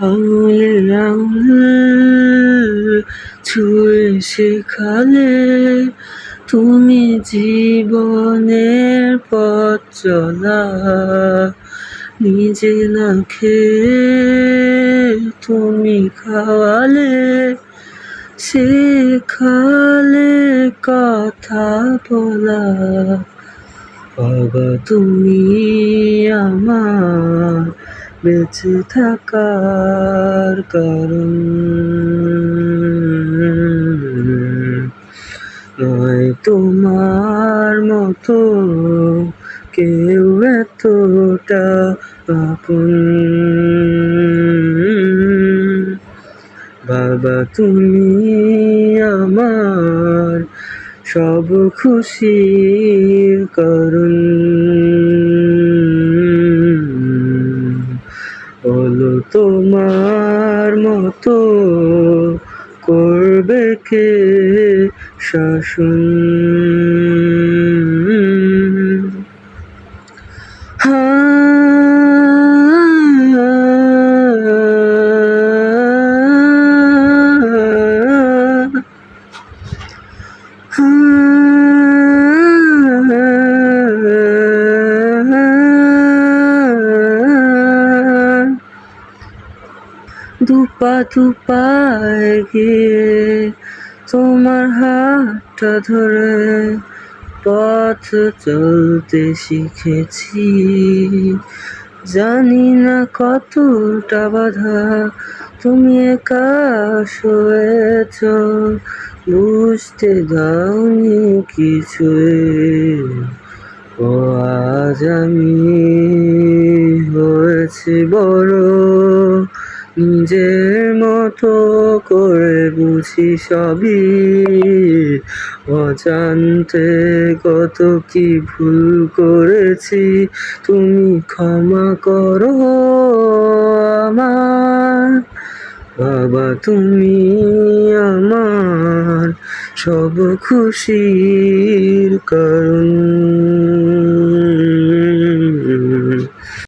আঙুলে আঙুল ছুঁয়ে শেখালে তুমি জীবনের পথ চলা। নিজে না খেয়ে তুমি খাওয়ালে, শেখালে কথা বলা। বাবা তুমি আমার বেঁচে থাকার কারণ, নয় তোমার মতো কেউ এতটা আপন। বাবা তুমি আমার সব খুশির কারণ, বলো তোমার মতো করবে কে শাসন। দুপা দুপা এগিয়ে তোমার হাতটা ধরে পথ চলতে শিখেছি। জানি না কতটা বাধা তুমি একা সয়েছ, বুঝতে দাওনি কিছুই। ও আজ আমি হয়েছি বড়, নিজের মতো করে বুঝি সবই। অজান্তে কত কি ভুল করেছি, তুমি ক্ষমা করো আমার। বাবা তুমি আমার সব খুশির কারণ।